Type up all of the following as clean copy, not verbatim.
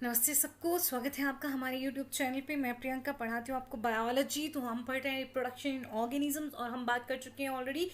नमस्ते सबको, स्वागत है आपका हमारे यूट्यूब चैनल पे। मैं प्रियंका पढ़ाती हूँ आपको बायोलॉजी। तो हम पढ़ रहे हैं रिप्रोडक्शन इन ऑर्गेनिजम्स और हम बात कर चुके हैं ऑलरेडी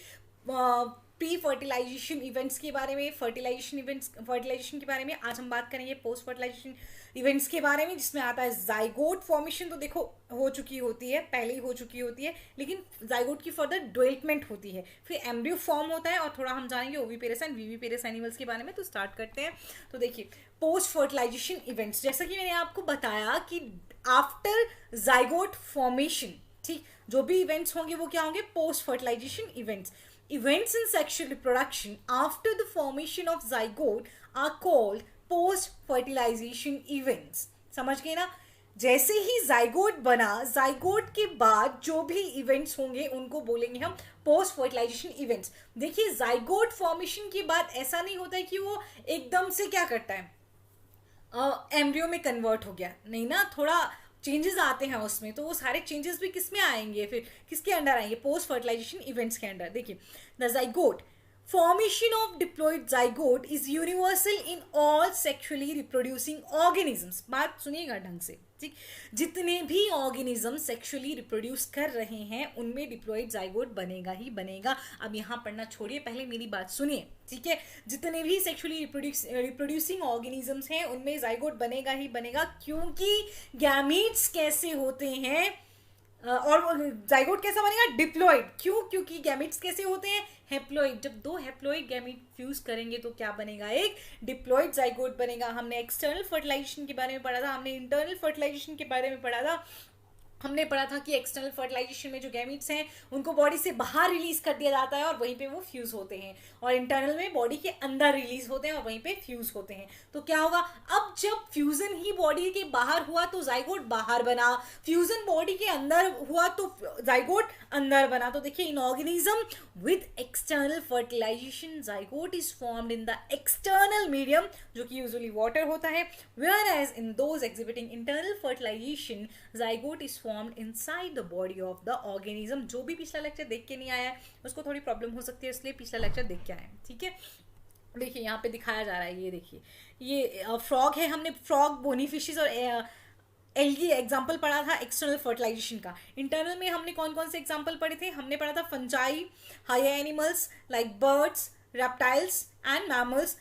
प्री फर्टिलाइजेशन इवेंट्स के बारे में, फर्टिलाइजेशन के बारे में। आज हम बात करेंगे पोस्ट फर्टिलाइजेशन इवेंट्स के बारे में, जिसमें आता है जाइगोट फॉर्मेशन। तो देखो, हो चुकी होती है, पहले ही हो चुकी होती है, लेकिन जाइगोट की फर्दर डेवलपमेंट होती है, फिर एम्ब्रियो फॉर्म होता है और थोड़ा हम जानेंगे ओविपेरस एंड विविपेरस एनिमल्स के बारे में। तो स्टार्ट करते हैं। तो देखिए, पोस्ट फर्टिलाइजेशन इवेंट्स, जैसा कि मैंने आपको बताया कि आफ्टर जाइगोट फॉर्मेशन, ठीक, जो भी इवेंट्स होंगे वो क्या होंगे? Post fertilisation events. Events in sexual reproduction after the formation of zygote are called post-fertilization events. समझ गए ना? जैसे ही जाइगोट बना, जाइगोट के बाद जो भी इवेंट्स होंगे उनको बोलेंगे हम पोस्ट फर्टिलाइजेशन इवेंट्स। देखिए, जाइगोट फॉर्मेशन के बाद ऐसा नहीं होता है कि वो एकदम से क्या करता है, एम्ब्रियो में कन्वर्ट हो गया, नहीं ना, थोड़ा चेंजेस आते हैं उसमें। तो वो सारे चेंजेस भी किस में आएंगे, फिर किसके अंडर आएंगे? पोस्ट फर्टिलाइजेशन इवेंट्स के अंडर। देखिए, the zygote formation of diploid zygote is universal in all sexually reproducing organisms. बात सुनिएगा ढंग से, ठीक। जितने भी ऑर्गेनिज्म सेक्सुअली रिप्रोड्यूस कर रहे हैं उनमें डिप्लॉइड जाइगोट बनेगा ही बनेगा। अब यहाँ पढ़ना छोड़िए, पहले मेरी बात सुनिए, ठीक है। जितने भी सेक्सुअली रिप्रोड्यूसिंग ऑर्गेनिजम्स हैं उनमें जाइगोट बनेगा ही बनेगा, क्योंकि गैमीट्स कैसे होते हैं और जाइगोट कैसा बनेगा? डिप्लॉइड। क्यों? क्योंकि गैमीट्स कैसे होते हैं? हेप्लॉइड। जब दो हेप्लॉइड गैमीट फ्यूज करेंगे तो क्या बनेगा? एक डिप्लॉइड जाइगोट बनेगा। हमने एक्सटर्नल फर्टिलाइजेशन के बारे में पढ़ा था, हमने इंटरनल फर्टिलाइजेशन के बारे में पढ़ा था। हमने पढ़ा था कि एक्सटर्नल फर्टिलाइजेशन में जो गैमीट्स हैं उनको बॉडी से बाहर रिलीज कर दिया जाता है और वहीं पे वो फ्यूज होते हैं, और इंटरनल में बॉडी के अंदर रिलीज होते हैं और वहीं पे फ्यूज होते हैं। तो क्या होगा? अब जब फ्यूजन ही बॉडी के बाहर हुआ तो जाइगोट बाहर बना, फ्यूजन बॉडी के अंदर हुआ तो जाइगोट अंदर बना। तो देखिए, in organism with external fertilisation zygote is formed in the external medium, जो कि यूजुअली वाटर होता है, whereas in those exhibiting internal fertilisation zygote is formed inside the body of the organism. जो भी पिछला लेक्चर देख के नहीं आया है उसको थोड़ी प्रॉब्लम हो सकती है, इसलिए पिछला लेक्चर देख के आए, ठीक है। देखिए, यहाँ पे दिखाया जा रहा है, ये देखिए, ये फ्रॉग है। हमने फ्रॉग, बोनीफिशेस और एल्गी एग्जाम्पल पढ़ा था एक्सटर्नल फर्टिलाइजेशन का। इंटरनल में हमने कौन कौन से एग्जाम्पल पढ़े थे? हमने पढ़ा था fungi, higher animals like birds, reptiles and mammals,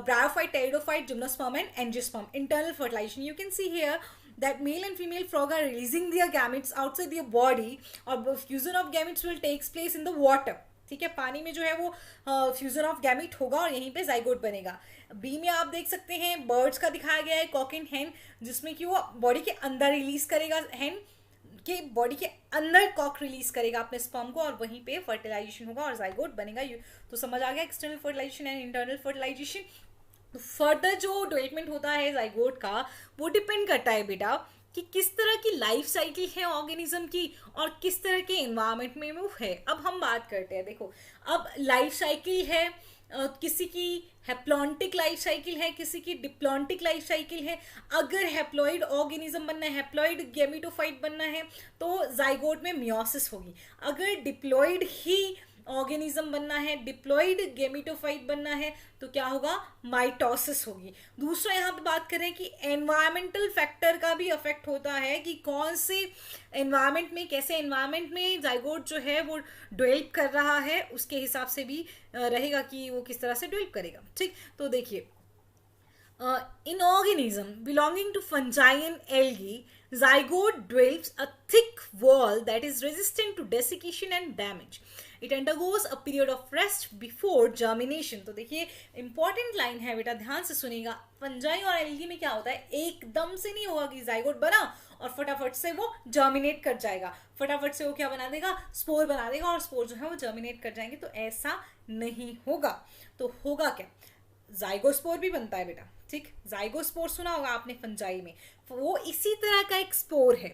bryophyte, pteridophyte, gymnosperm and angiosperm. Internal fertilization. You can see here that male and female frog are releasing their gametes outside their body, और fusion of gametes will takes place in the water. ठीक है, पानी में जो है वो fusion of gamete होगा और यहीं पे जाइगोट बनेगा। बी में आप देख सकते हैं बर्ड्स का दिखाया गया है, कॉक एंड हेन, जिसमें कि वो बॉडी के अंदर रिलीज करेगा, हेन के बॉडी के अंदर कॉक रिलीज करेगा अपने स्पर्म को और वहीं पे फर्टिलाइजेशन होगा और जाइगोट बनेगा। तो समझ आ गया external fertilisation and internal fertilisation. तो फर्दर जो डेवलपमेंट होता है जाइगोट का वो डिपेंड करता है बेटा कि किस तरह की लाइफ साइकिल है ऑर्गेनिज्म की और किस तरह के एनवायरनमेंट में वो है। अब हम बात करते हैं, देखो, अब लाइफ साइकिल है, किसी की हेप्लॉन्टिक लाइफ साइकिल है, किसी की डिप्लॉन्टिक लाइफ साइकिल है। अगर हेप्लॉइड ऑर्गेनिज्म बनना है, हेप्लॉइड गैमेटोफाइट बनना है, तो जाइगोट में मियोसिस होगी। अगर डिप्लॉइड ही ऑर्गेनिज्म बनना है, डिप्लॉइड गैमेटोफाइट बनना है, तो क्या होगा? माइटोसिस होगी। दूसरा यहाँ पे बात करें कि एनवायरमेंटल फैक्टर का भी अफेक्ट होता है कि कौन से एनवायरमेंट में, कैसे एनवायरमेंट में जाइगोट जो है वो डेवलप कर रहा है, उसके हिसाब से भी रहेगा कि वो किस तरह से डेवलप करेगा, ठीक। तो देखिए, in organism belonging to fungi and algae, zygote develops a thick wall that is resistant to desiccation and damage. It undergoes a period of rest before germination. तो देखिए, इंपॉर्टेंट लाइन है बेटा, ध्यान से सुनिएगा। फंजाई और एल्गी में क्या होता है? एकदम से नहीं होगा कि जाइगोट बना और फटाफट से वो जर्मिनेट कर जाएगा, फटाफट से वो क्या बना देगा? स्पोर बना देगा और स्पोर जो है वो जर्मिनेट कर जाएंगे। तो ऐसा नहीं होगा। तो होगा क्या? जाइगोस्पोर भी बनता है बेटा, ठीक। जाइगोस्पोर सुना होगा आपने फंजाई में, वो इसी तरह का एक स्पोर है।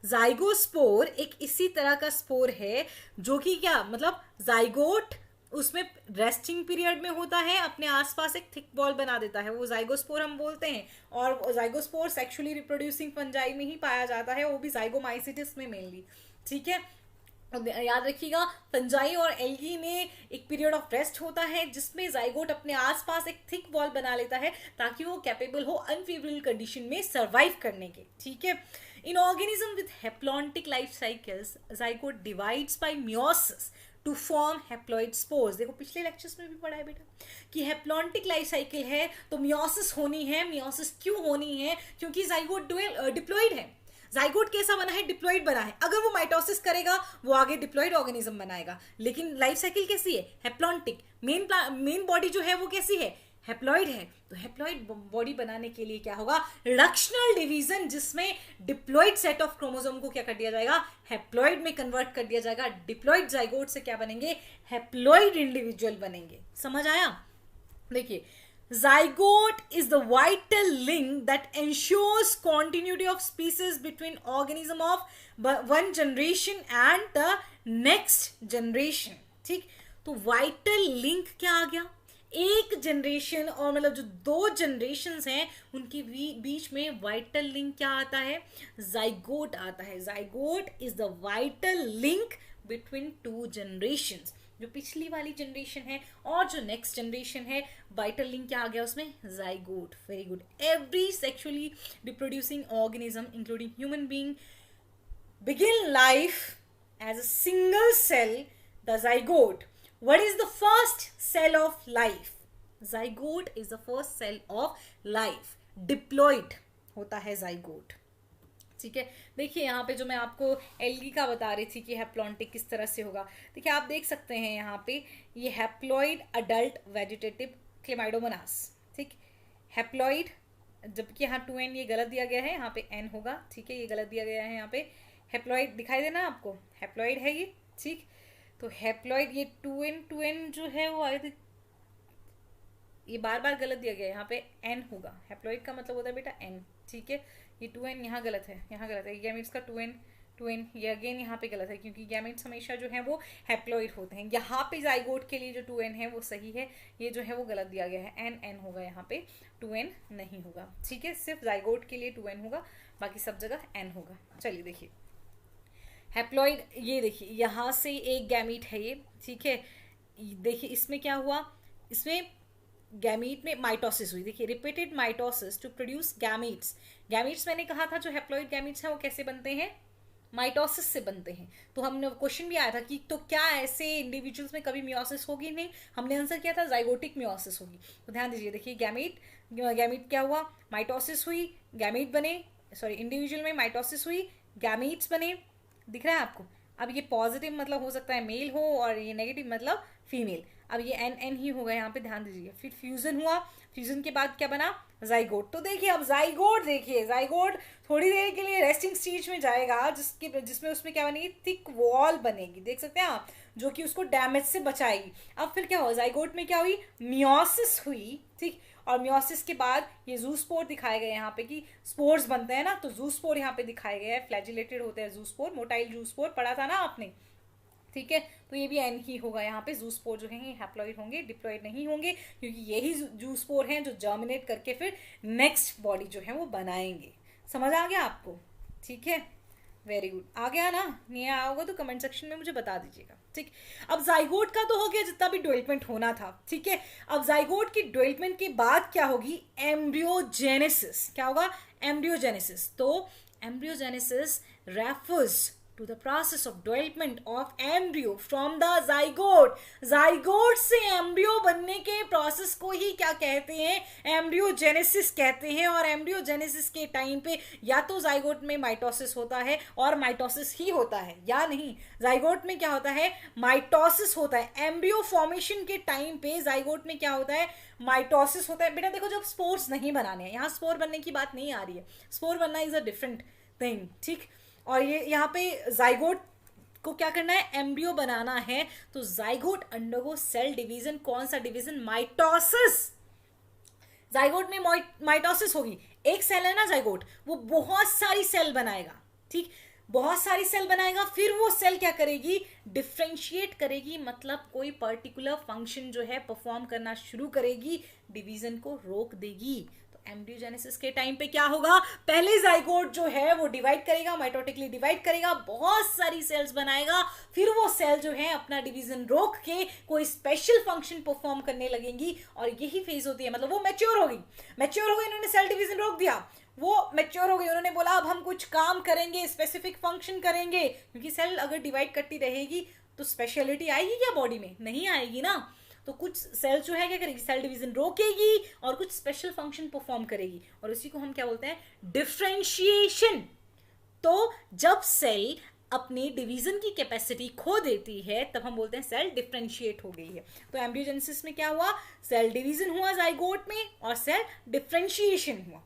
जाइगोस्पोर एक इसी तरह का स्पोर है जो कि क्या मतलब, जाइगोट उसमें रेस्टिंग पीरियड में होता है, अपने आसपास एक थिक बॉल बना देता है, वो जाइगोस्पोर हम बोलते हैं। और जाइगोस्पोर सेक्सुअली रिप्रोड्यूसिंग फंजाई में ही पाया जाता है, वो भी जाइगोमाइसिटिस में मेनली, ठीक है। याद रखिएगा, फंजाई और एल्गी में एक पीरियड ऑफ रेस्ट होता है जिसमें जाइगोट अपने आसपास एक थिक वॉल बना लेता है ताकि वो कैपेबल हो अनफेवरेबल कंडीशन में सरवाइव करने के, ठीक है। In organism with haplontic life cycles zygote divides by meiosis to form haploid spores. देखो पिछले लेक्चर्स में भी पढ़ा है बेटा कि हैप्लॉन्टिक लाइफ साइकिल है तो मियोसिस होनी है। मियोसिस क्यों होनी है? क्योंकि जाइगोट डिप्लॉइड है। जाइगोट कैसा बना है? डिप्लॉइड बना है। अगर वो माइटोसिस करेगा वो आगे डिप्लॉइड ऑर्गेनिज्म बनाएगा, लेकिन लाइफ साइकिल कैसी है? हैप्लॉन्टिक। मेन बॉडी जो है वो कैसी है? हैप्लॉइड है। तो हैप्लॉइड बॉडी बनाने के लिए क्या होगा? रिडक्शनल डिवीजन, जिसमें डिप्लॉइड सेट ऑफ क्रोमोसोम को क्या कर दिया जाएगा? हैप्लॉइड में कन्वर्ट कर दिया जाएगा। डिप्लॉइड जाइगोट से क्या बनेंगे? हैप्लॉइड इंडिविजुअल बनेंगे। समझ आया? देखिए, zygote is the vital link that ensures continuity of species between organism of one generation and the next generation, ठीक। तो vital link क्या आ गया? एक जनरेशन और मतलब जो दो जनरेशन्स हैं उनके बीच में वाइटल लिंक क्या आता है? जाइगोट आता है। Zygote is the vital link between two generations. जो पिछली वाली जनरेशन है और जो नेक्स्ट जनरेशन है, वाइटल लिंक क्या आ गया उसमें? Zygote. Very good. Every sexually reproducing organism including human being begin life as a single cell, the zygote. What is the first cell of life? Zygote is the first cell of life. Diploid होता है zygote, ठीक है। देखिए यहाँ पे जो मैं आपको एल्गी का बता रही थी कि हैप्लॉन्टिक किस तरह से होगा, देखिए आप देख सकते हैं यहाँ पे ये हैप्लॉइड अडल्ट वेजिटेटिव क्लेमाइडोमोनास, ठीक। हैप्लॉइड, जबकि यहाँ 2n ये गलत दिया गया है, यहाँ पे n होगा, ठीक है, ये गलत दिया गया है यहाँ पे। हैप्लॉइड दिखाई देना आपको, हैप्लॉइड है ये, ठीक। तो हैप्लॉइड ये 2n जो है वो आगे ये बार बार गलत दिया गया है, यहाँ पे n होगा। हैप्लॉइड का मतलब होता है बेटा n, ठीक है। ये 2n यहाँ गलत है, यहाँ गलत है। गैमेट्स का 2n ये अगेन यहाँ पे गलत है क्योंकि गैमेट्स हमेशा जो है वो हैप्लॉइड होते हैं। यहाँ पे जाइगोट के लिए जो 2n है वो सही है, ये जो है वो गलत दिया गया है, n होगा यहाँ पे, 2n नहीं होगा, ठीक है। सिर्फ जाइगोट के लिए 2n होगा, बाकी सब जगह n होगा। चलिए देखिए हैप्लॉइड, ये देखिए यहाँ से एक गैमीट है ये, ठीक है। देखिए इसमें क्या हुआ? इसमें गैमीट में माइटोसिस हुई। देखिए repeated mitosis to produce gametes. Gametes मैंने कहा था जो हैप्लॉइड गैमीट्स हैं वो कैसे बनते हैं? माइटोसिस से बनते हैं। तो हमने क्वेश्चन भी आया था कि तो क्या ऐसे इंडिविजुअल्स में कभी मियोसिस होगी? नहीं, हमने आंसर किया था जाइगोटिक मियोसिस होगी। तो ध्यान दीजिए, देखिए गैमीट क्या हुआ? माइटोसिस हुई, गैमीट बने, सॉरी इंडिविजुअल में माइटोसिस हुई, गैमीट्स बने, दिख रहा है आपको। अब ये पॉजिटिव मतलब हो सकता है मेल हो और ये नेगेटिव मतलब फीमेल। अब ये n ही होगा यहाँ पे, ध्यान दीजिए। फिर फ्यूजन हुआ, फ्यूजन के बाद क्या बना? जाइगोट। तो देखिए अब जाइगोट, देखिए जाइगोट थोड़ी देर के लिए रेस्टिंग स्टेज में जाएगा जिसमें उसमें क्या बनेगी? थिक वॉल बनेगी, देख सकते हैं आप, जो कि उसको डैमेज से बचाएगी। अब फिर क्या हुआ? जाइगोट में क्या हुई? मियोसिस हुई, ठीक। और मियोसिस के बाद ये जूस्पोर दिखाए गए यहाँ पे कि स्पोर्स बनते हैं ना, तो जूस्पोर यहाँ पे दिखाए गए हैं, फ्लैजिलेटेड होते हैं जूस्पोर, मोटाइल जूस्पोर पढ़ा था ना आपने, ठीक है। तो ये भी n ही होगा यहाँ पे। जूस्पोर जो है हैप्लॉइड होंगे, डिप्लॉइड नहीं होंगे, क्योंकि यही जूस्पोर हैं जो जर्मिनेट करके फिर नेक्स्ट बॉडी जो है वो बनाएंगे। समझ आ गया आपको? ठीक है, वेरी गुड। आ गया ना? नहीं आया होगा तो कमेंट सेक्शन में मुझे बता दीजिएगा, ठीक। अब जाइगोट का तो हो गया जितना भी डेवलपमेंट होना था, ठीक है। अब जाइगोट की डेवलपमेंट के बाद क्या होगी? एम्ब्रियोजेनेसिस। क्या होगा? एम्ब्रियोजेनेसिस। तो embryogenesis refers to the process of development of embryo from the zygote. zygote से embryo बनने के प्रोसेस को ही क्या कहते हैं? एम्ब्रियोजेनेसिस कहते हैं। और एम्ब्रियोजेनेसिस के टाइम पे या तो जाइगोट में माइटोसिस होता है और माइटोसिस ही होता है, या नहीं, जाइगोट में क्या होता है? माइटोसिस होता है। एम्ब्रियो फॉर्मेशन के टाइम पे जाइगोट में क्या होता है? माइटोसिस होता है। बेटा देखो, जब स्पोर्स नहीं बनाने हैं, यहाँ स्पोर बनने की बात नहीं आ रही है, स्पोर बनना इज अ डिफरेंट थिंग, ठीक। और ये यहाँ पे जाइगोट को क्या करना है? एम्ब्रियो बनाना है। तो जाइगोट अंडरगो सेल डिवीजन। कौन सा डिवीजन? माइटोसिस। जाइगोट में माइटोसिस होगी। एक सेल है ना जाइगोट, वो बहुत सारी सेल बनाएगा, ठीक, बहुत सारी सेल बनाएगा। फिर वो सेल क्या करेगी? डिफ्रेंशिएट करेगी, मतलब कोई पर्टिकुलर फंक्शन जो है परफॉर्म करना शुरू करेगी, डिवीजन को रोक देगी। तो एम्ब्रियोजेनेसिस के टाइम पे क्या होगा, पहले जाइगोट जो है वो डिवाइड करेगा, माइटोटिकली डिवाइड करेगा, बहुत सारी सेल्स बनाएगा, फिर वो सेल जो है अपना डिवीजन रोक के कोई स्पेशल फंक्शन परफॉर्म करने लगेंगी, और यही फेज होती है, मतलब वो मैच्योर हो गई, इन्होंने सेल डिवीजन रोक दिया, वो मैच्योर हो गई, उन्होंने बोला अब हम कुछ काम करेंगे, स्पेसिफिक फंक्शन करेंगे, क्योंकि सेल अगर डिवाइड करती रहेगी तो स्पेशलिटी आएगी क्या बॉडी में, नहीं आएगी ना। तो कुछ सेल जो है क्या करेगी, सेल डिवीजन रोकेगी और कुछ स्पेशल फंक्शन परफॉर्म करेगी, और उसी को हम क्या बोलते हैं, डिफरेंशिएशन। तो जब सेल अपनी डिवीजन की कैपेसिटी खो देती है तब हम बोलते हैं सेल डिफरेंशिएट हो गई है। तो एम्ब्रियोजेनेसिस में क्या हुआ, सेल डिवीजन हुआ जाइगोट में और सेल डिफरेंशिएशन हुआ,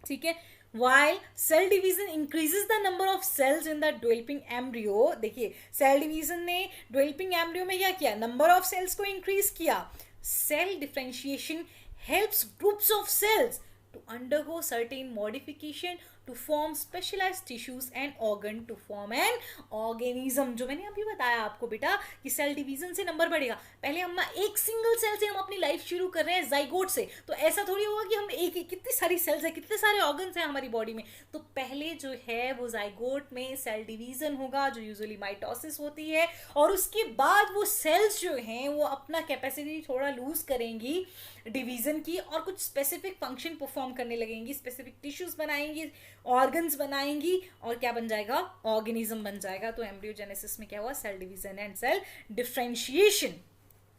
ठीक है। While cell division increases the number of cells in the developing embryo, देखिए सेल डिवीजन ने developing embryo में क्या किया, नंबर ऑफ सेल्स को इंक्रीज किया। Cell differentiation helps groups of cells to undergo certain modification to form specialized tissues and organ to form an organism। जो मैंने अभी बताया आपको बेटा कि सेल डिवीजन से नंबर बढ़ेगा, पहले हम एक सिंगल सेल से हम अपनी लाइफ शुरू कर रहे हैं जाइगोट से, तो ऐसा थोड़ी होगा कि हम एक कितनी सारी सेल्स है, कितने सारे ऑर्गन्स हैं हमारी बॉडी में, तो पहले जो है वो जाइगोट में सेल डिवीजन होगा जो यूजुअली माइटोसिस होती है, और उसके बाद वो सेल्स जो हैं वो अपना कैपेसिटी थोड़ा लूज करेंगी डिवीजन की और कुछ स्पेसिफिक फंक्शन परफॉर्म करने लगेंगी, स्पेसिफिक टिश्यूज बनाएंगी, ऑर्गन्स बनाएंगी, और क्या बन जाएगा, ऑर्गेनिज्म बन जाएगा। तो एम्ब्रियोजेनेसिस में क्या हुआ, cell division and cell differentiation.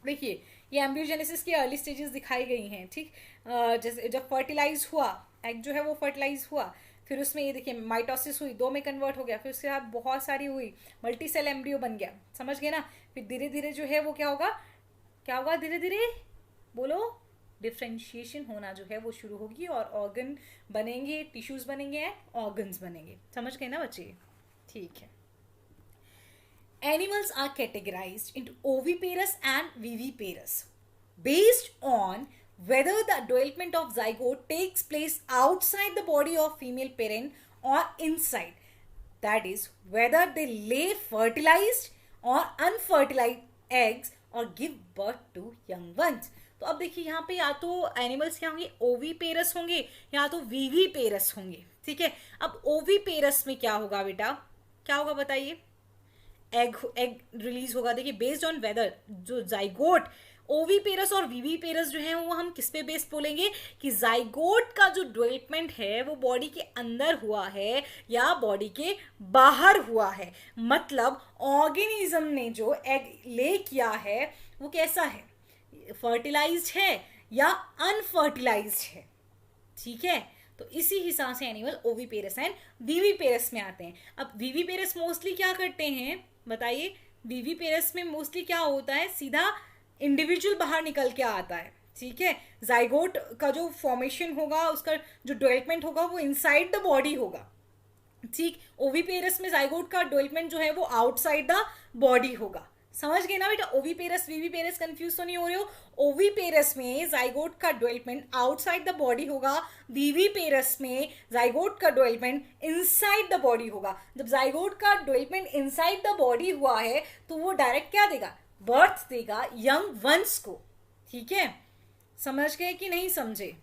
देखिए ये एम्ब्रियोजेनेसिस की अर्ली स्टेजेस दिखाई गई हैं, ठीक। जैसे जब फर्टिलाइज हुआ एग जो है वो फर्टिलाइज हुआ, फिर उसमें ये देखिए माइटोसिस हुई, 2 में कन्वर्ट हो गया, फिर उसके बाद बहुत सारी हुई, मल्टी सेल एम्ब्रियो बन गया, समझ गए ना। फिर धीरे धीरे जो है वो क्या होगा, क्या होगा, धीरे धीरे बोलो, डिफरेंशिएशन होना जो है वो शुरू होगी और ऑर्गन बनेंगे, टिश्यूज बनेंगे एंड ऑर्गन्स बनेंगे, समझ गए ना बच्चे, ठीक है। Animals are categorized into oviparous and viviparous based on whether the development of zygote takes place outside the body of female parent or inside. That is, whether they lay fertilized or unfertilized eggs or give birth to young ones. तो अब देखिए यहाँ पे या तो animals क्या होंगे, oviparous होंगे या तो वीवीपेरस होंगे, ठीक है। अब ओवीपेरस में क्या होगा बेटा, क्या होगा बताइए, एग रिलीज होगा। देखिए बेस्ड ऑन वेदर जो जाइगोट, ओवीपेरस और वीवीपेरस जो है वो हम किस पे बेस्ड बोलेंगे कि जाइगोट का जो डेवलपमेंट है वो बॉडी के अंदर हुआ है या बॉडी के बाहर हुआ है, मतलब ऑर्गेनिज्म ने जो एग ले किया है वो कैसा है, फर्टिलाइज्ड है या अनफर्टिलाइज्ड है, ठीक है। तो इसी हिसाब से एनिमल ओवीपेरस एंड वीवीपेरस में आते हैं। अब वीवीपेरस मोस्टली क्या करते हैं बताइए, वीवीपेरस में मोस्टली क्या होता है, सीधा इंडिविजुअल बाहर निकल के आता है, ठीक है। जाइगोट का जो फॉर्मेशन होगा, उसका जो डेवलपमेंट होगा वो इनसाइड द बॉडी होगा, ठीक। ओवीपेरस में जाइगोट का डेवलपमेंट जो है वो आउटसाइड द बॉडी होगा, समझ गए ना बेटा। ओवीपेरस वीवीपेरस कंफ्यूज तो नहीं हो रहे हो। ओवीपेरस में जाइगोट का डेवलपमेंट आउटसाइड द बॉडी होगा, वीवीपेरस में जाइगोट का डेवलपमेंट इनसाइड द बॉडी होगा। जब जाइगोट का डेवलपमेंट इनसाइड द बॉडी हुआ है तो वो डायरेक्ट क्या देगा, बर्थ देगा यंग वंस को, ठीक है। समझ गए कि नहीं समझे,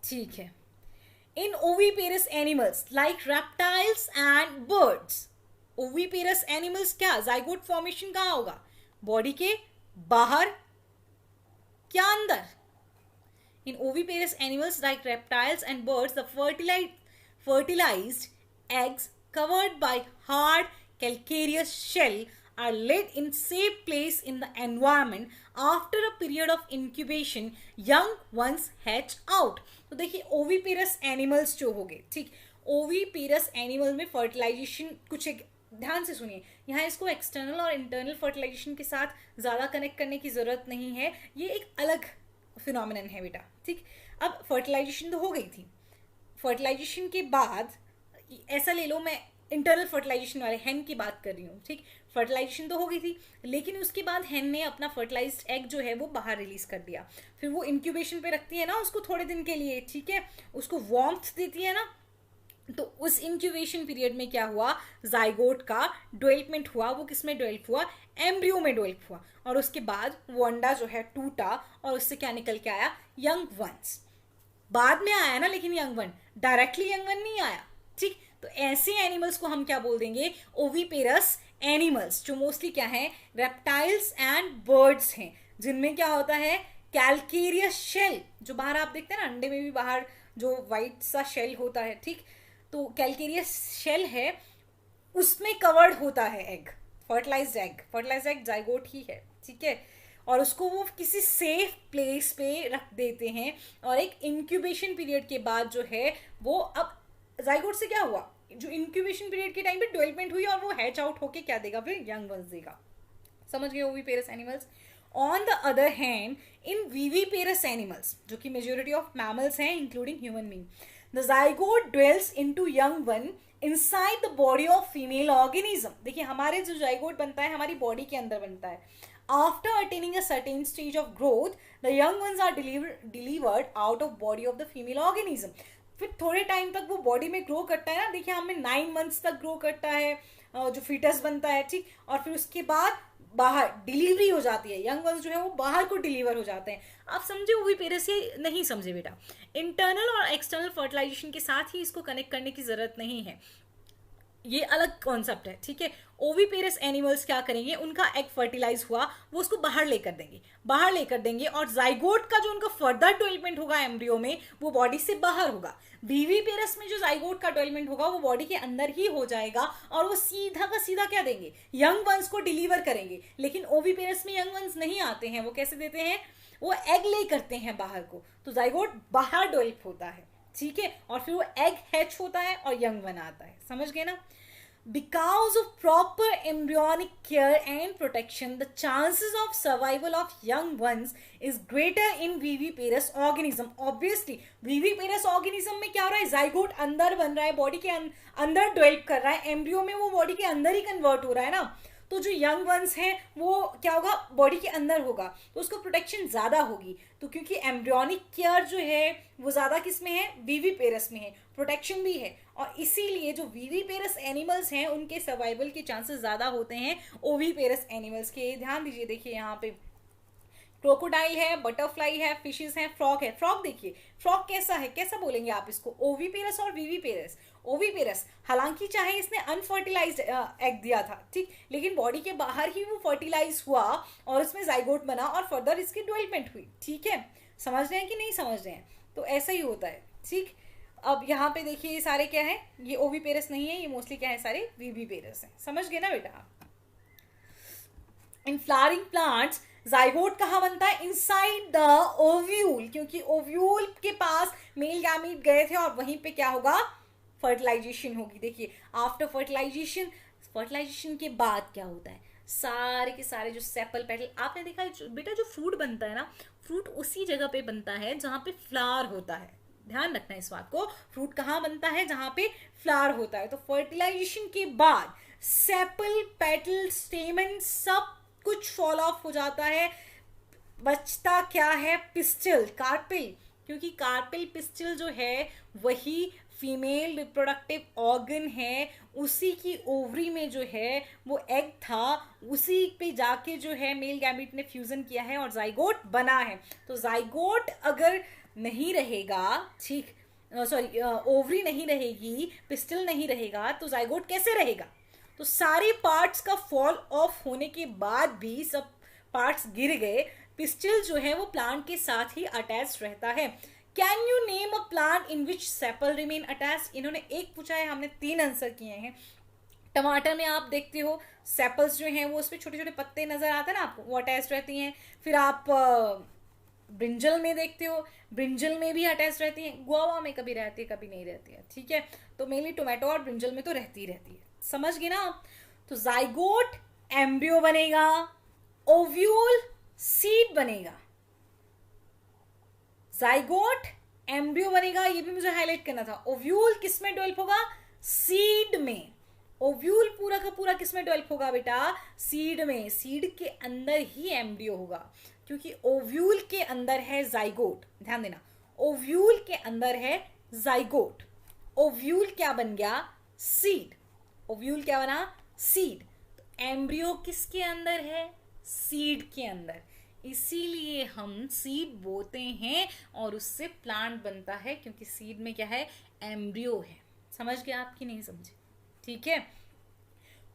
ठीक है। In oviparous animals like reptiles and birds, oviparous animals क्या, जाइगोट फॉर्मेशन कहाँ होगा, बॉडी के बाहर क्या अंदर। In oviparous animals like reptiles and birds the fertilized eggs covered by hard calcareous shell are laid in safe place in the environment. After a period of incubation young ones hatch out. तो देखिए oviparous animals जो हो गए, ठीक। Oviparous animal में fertilisation कुछ एक ध्यान से सुनिए, यहाँ इसको एक्सटर्नल और इंटरनल फर्टिलाइजेशन के साथ ज़्यादा कनेक्ट करने की ज़रूरत नहीं है, ये एक अलग फिनोमिनन है बेटा, ठीक। अब फर्टिलाइजेशन तो हो गई थी, फर्टिलाइजेशन के बाद ऐसा ले लो, मैं इंटरनल फर्टिलाइजेशन वाले हेन की बात कर रही हूँ, ठीक। फर्टिलाइजेशन तो हो गई थी, लेकिन उसके बाद हेन ने अपना फर्टिलाइज्ड एग जो है वो बाहर रिलीज कर दिया, फिर वो इंक्यूबेशन पे रखती है ना उसको थोड़े दिन के लिए, ठीक है, उसको वार्मथ देती है ना, तो उस इंक्यूबेशन पीरियड में क्या हुआ, जाइगोट का डेवलपमेंट हुआ, वो किस में डेवलप हुआ, एम्ब्रियो में डेवलप हुआ, और उसके बाद वो अंडा जो है टूटा और उससे क्या निकल के आया, यंग वंस। बाद में आया ना, लेकिन young one, directly young one नहीं आया, ठीक। तो ऐसे एनिमल्स को हम क्या बोल देंगे, ओविपेरस एनिमल्स, जो मोस्टली क्या है, रेप्टाइल्स एंड बर्ड्स हैं, जिनमें क्या होता है, कैलकेरियस शेल, जो बाहर आप देखते हैं ना अंडे में भी बाहर जो वाइट सा शेल होता है, ठीक, तो कैलकेरियस शेल है, उसमें कवर्ड होता है एग, फर्टिलाइज्ड एग जाइगोट ही है, ठीक है। और उसको वो किसी सेफ प्लेस पे रख देते हैं, और एक इंक्यूबेशन पीरियड के बाद जो है वो, अब जाइगोट से क्या हुआ, जो इंक्यूबेशन पीरियड के टाइम पे डेवलपमेंट हुई और वो हैच आउट होके क्या देगा, फिर यंग वंस देगा। समझ गए oviparous animals. On the other hand in viviparous animals, जो कि मेजोरिटी ऑफ मैमल्स हैं including human being, the zygote dwells into young one inside the body of female organism. देखिए हमारे जो जाइगोट बनता है हमारी बॉडी के अंदर बनता है। After attaining a certain stage of growth the young ones are delivered out of body of the female organism. फिर थोड़े टाइम तक वो बॉडी में ग्रो करता है ना, देखिए हमें 9 मंथ्स तक ग्रो करता है जो फीटस बनता है, ठीक, और फिर उसके बाद बाहर डिलीवरी हो जाती है, यंग वंस जो है वो बाहर को डिलीवर हो जाते हैं। आप समझे ओविपेरस, ये नहीं समझे बेटा, इंटरनल और एक्सटर्नल फर्टिलाइजेशन के साथ ही इसको कनेक्ट करने की जरूरत नहीं है, ये अलग कॉन्सेप्ट है, ठीक है। ओविपेरस एनिमल्स क्या करेंगे, उनका एग फर्टिलाइज हुआ, वो उसको बाहर लेकर देंगे और जाइगोट का जो उनका फर्दर डेवलपमेंट होगा एम्ब्रियो में, वो बॉडी से बाहर होगा। विविपेरस में जो जाइगोट का डेवलपमेंट होगा वो बॉडी के अंदर ही हो जाएगा, और वो सीधा का सीधा क्या देंगे, यंग वंस को डिलीवर करेंगे। लेकिन ओविपेरस में यंग वंस नहीं आते हैं, वो कैसे देते हैं, वो एग ले करते हैं बाहर को, तो जाइगोट बाहर डेवलप होता है, ठीक है, और फिर वो एग हैच होता है और यंग वन आता है। समझ गए ना। Because of proper embryonic care and protection, the chances of survival of young ones is greater in viviparous organism. Obviously, viviparous organism में क्या हो रहा है, जाइगोट अंदर बन रहा है, बॉडी के अंदर डेवलप कर रहा है, एम्ब्रियो में वो बॉडी के अंदर ही कन्वर्ट हो रहा है ना, तो जो यंग वंस हैं वो क्या होगा, बॉडी के अंदर होगा, तो उसको प्रोटेक्शन ज़्यादा होगी। तो क्योंकि एम्ब्रियोनिक केयर जो है वो ज़्यादा किस में है, विविपेरस में है, प्रोटेक्शन भी है, और इसीलिए जो विविपेरस एनिमल्स हैं उनके सर्वाइवल के चांसेस ज़्यादा होते हैं ओविपेरस एनिमल्स के। ध्यान दीजिए, देखिए यहाँ पे क्रोकोडाइल है, बटरफ्लाई है, फिशेस हैं, फ्रॉग है। फ्रॉग देखिए, फ्रॉग कैसा है, कैसा बोलेंगे आप इसको, ओविपेरस और विविपेरस। ओविपेरस, हालांकि चाहे इसने अनफर्टिलाइज्ड एग दिया था, ठीक, लेकिन बॉडी के बाहर ही वो फर्टिलाइज हुआ और उसमें जाइगोट बना और फर्दर इसकी डेवलपमेंट हुई, ठीक है। समझ रहे हैं कि नहीं समझ रहे हैं, तो ऐसा ही होता है, ठीक। अब यहाँ पे देखिए ये सारे क्या है, ये ओविपेरस नहीं है, ये मोस्टली क्या है, सारे विविपेरस हैं। समझ गए ना बेटा। इन फ्लावरिंग प्लांट्स जाइगोट कहाँ बनता है, इनसाइड द ओव्यूल, क्योंकि ओव्यूल के पास मेल गैमीट गए थे और वहीं पे क्या होगा, फर्टिलाइजेशन होगी। देखिए आफ्टर फर्टिलाइजेशन के बाद क्या होता है, सारे के सारे जो सेपल पेटल, आपने देखा है बेटा, जो फ्रूट बनता है ना, फ्रूट उसी जगह पे बनता है जहाँ पे फ्लावर होता है। ध्यान रखना इस बात को, फ्रूट कहाँ बनता है, जहाँ पे फ्लावर होता है। तो फर्टिलाइजेशन के बाद सेपल पेटल स्टेमन सब कुछ फॉल ऑफ हो जाता है, बचता क्या है, पिस्टिल, कार्पिल, क्योंकि कार्पिल पिस्टिल जो है वही फीमेल रिप्रोडक्टिव ऑर्गन है, उसी की ओवरी में जो है वो एग था, उसी पे जाके जो है मेल गैमीट ने फ्यूजन किया है और जाइगोट बना है। तो जाइगोट अगर नहीं रहेगा, ठीक, सॉरी, ओवरी नहीं रहेगी, पिस्टिल नहीं रहेगा, तो जाइगोट कैसे रहेगा। तो सारे पार्ट्स का फॉल ऑफ होने के बाद भी सब पार्ट्स गिर गए, पिस्टिल जो है वो प्लांट के साथ ही अटैच रहता है। Can you name a plant in which sepal remain attach. इन्होंने एक पूछा है, हमने 3 आंसर किए हैं। टमाटर में आप देखते हो सेपल्स जो हैं वो, उस पर छोटे छोटे पत्ते नजर आते हैं ना आपको, वो अटैच रहती हैं। फिर आप ब्रिंजल में देखते हो, ब्रिंजल में भी अटैच रहती हैं, गुआवा में कभी रहती है कभी नहीं रहती है, ठीक है। तो मेनली टोमेटो और ब्रिंजल में तो रहती ही रहती है। समझ गए ना। तो जाइगोट एम्ब्रियो बनेगा, ओव्यूल सीड बनेगा, जाइगोट एम्ब्रियो बनेगा, ये भी मुझे हाईलाइट करना था। ओव्यूल किस में डेवलप होगा, सीड में। ओव्यूल पूरा का पूरा किस में डेवलप होगा बेटा, सीड में। सीड के अंदर ही एम्ब्रियो होगा, क्योंकि ओव्यूल के अंदर है जाइगोट। ध्यान देना, ओव्यूल के अंदर है जाइगोट। ओव्यूल क्या बन गया, सीड। ओव्यूल क्या बना, सीड। तो एम्ब्रियो किसके अंदर है, सीड के अंदर। इसीलिए हम सीड बोते हैं और उससे प्लांट बनता है, क्योंकि सीड में क्या है, एम्ब्रियो है। समझ गए आपकी, नहीं समझे? ठीक है।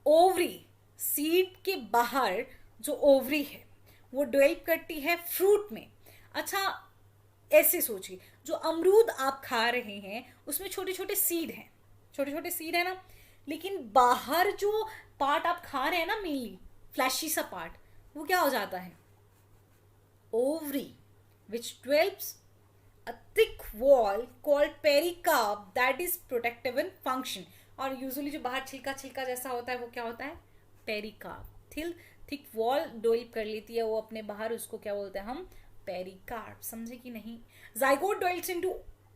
ओवरी, सीड के बाहर जो ओवरी है वो डेवलप करती है फ्रूट में। अच्छा, ऐसे सोचिए, जो अमरूद आप खा रहे हैं उसमें छोटे छोटे सीड हैं, छोटे छोटे सीड है ना, लेकिन बाहर जो पार्ट आप खा रहे हैं ना, मेनली फ्लैशी सा पार्ट, वो क्या हो जाता है, ovary, which develops a thick wall called pericarp that is protective in function। और यूजुअली जो बाहर छिलका छिलका जैसा होता है वो क्या होता है, पेरिकार्प। थिक वॉल डेवलप कर लेती है वो अपने बाहर, उसको क्या बोलते हैं हम, पेरिकार्प। समझे कि नहीं? Zygote develops into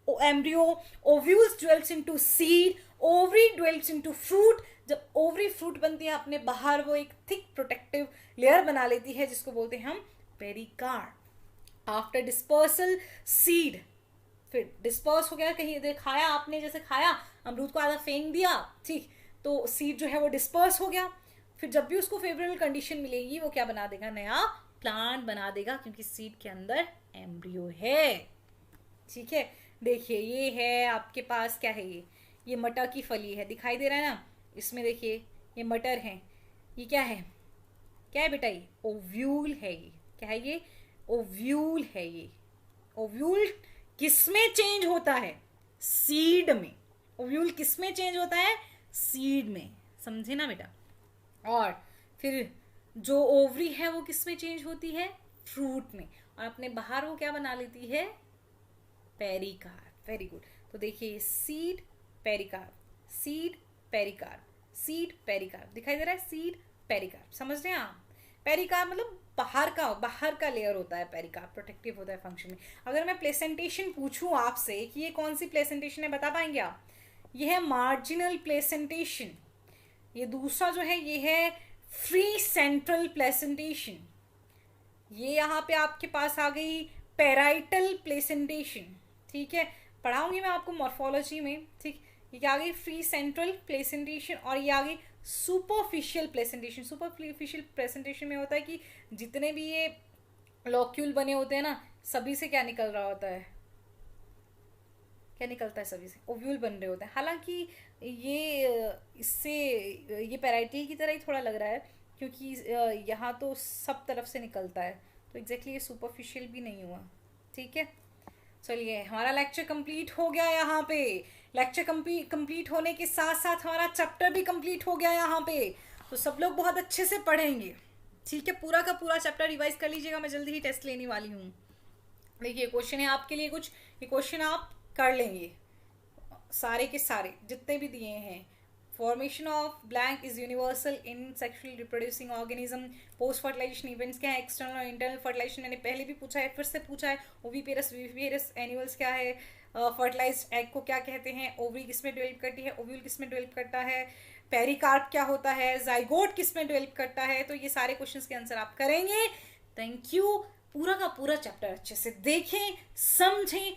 embryo, ovules develops into seed, ovary develops into fruit. जब ओवरी फ्रूट बनती है अपने बाहर वो एक थिक प्रोटेक्टिव लेयर बना लेती है जिसको बोलते हैं हम पेरिकार्प। आफ्टर डिस्पर्सल सीड, फिर डिस्पर्स हो गया, कहीं खाया आपने, जैसे खाया अमरूद को आधा फेंक दिया, ठीक, तो सीड जो है वो डिस्पर्स हो गया। फिर जब भी उसको फेवरेबल कंडीशन मिलेगी वो क्या बना देगा, नया प्लांट बना देगा, क्योंकि सीड के अंदर एम्ब्रियो है। ठीक है, देखिए ये है आपके पास, क्या है ये मटर की फली है, दिखाई दे रहा है ना, इसमें देखिए ये मटर है, ये क्या है बेटा, ये ओव्यूल है। ये क्या है, ये ओव्यूल है। ये ओव्यूल किसमें चेंज होता है, सीड में। ओव्यूल किसमें चेंज होता है, सीड में। समझे ना बेटा? और फिर जो ओवरी है वो किसमें चेंज होती है, फ्रूट में, और अपने बाहर वो क्या बना लेती है, पेरिकार्प। Very good. तो देखिए seed pericarp, seed pericarp, seed pericarp, दिखाई दे रहा है, सीड पेरिकार्प। समझ रहे हैं आप? पेरिकार्प मतलब बाहर का लेयर होता है, पेरिकार्प प्रोटेक्टिव होता है फंक्शन में। अगर मैं प्लेसेंटेशन पूछूं आपसे कि ये कौन सी प्लेसेंटेशन है, बता पाएंगे आप? ये है मार्जिनल प्लेसेंटेशन। ये दूसरा जो है ये है फ्री सेंट्रल प्लेसेंटेशन। ये यहाँ पे आपके पास आ गई पेराइटल प्लेसेंटेशन। ठीक है, पढ़ाऊंगी मैं आपको मॉर्फोलॉजी में। ठीक, ये क्या आ गई, फ्री सेंट्रल प्लेसेंटेशन, और ये आ गई सुपरफिशियल प्लेसेंटेशन। सुपरफिशियल प्लेसेंटेशन में होता है कि जितने भी ये लॉक्यूल बने होते हैं ना, सभी से क्या निकल रहा होता है, क्या निकलता है, सभी से ओव्यूल बन रहे होते हैं। हालांकि ये इससे ये पेराइटल की तरह ही थोड़ा लग रहा है, क्योंकि यहाँ तो सब तरफ से निकलता है, तो एग्जैक्टली ये सुपरफिशियल भी नहीं हुआ। ठीक है, चलिए हमारा लेक्चर कंप्लीट हो गया। यहाँ पे लेक्चर कंप्लीट होने के साथ साथ हमारा चैप्टर भी कंप्लीट हो गया यहाँ पे। तो सब लोग बहुत अच्छे से पढ़ेंगे। ठीक है, पूरा का पूरा चैप्टर रिवाइज कर लीजिएगा, मैं जल्दी ही टेस्ट लेने वाली हूँ। देखिए क्वेश्चन है आपके लिए कुछ, ये क्वेश्चन आप कर लेंगे सारे के सारे जितने भी दिए हैं। Formation of blank is universal in sexually reproducing organism. Post fertilisation events क्या है, एक्सटर्नल और इंटरनल फर्टिलाइजेशन मैंने पहले भी पूछा है, फिर से पूछा है। ओवीपेरस विविपेरस एनिमल्स क्या है, फर्टिलाइज्ड एग को क्या कहते हैं, ओवरी किसमें डेवलप करती है, ओव्यूल किसमें डेवलप करता है, पेरिकार्प क्या होता है, जाइगोट किसमें डेवलप करता है। तो ये सारे क्वेश्चंस के आंसर आप करेंगे। Thank you. पूरा का पूरा चैप्टर अच्छे से देखें, समझें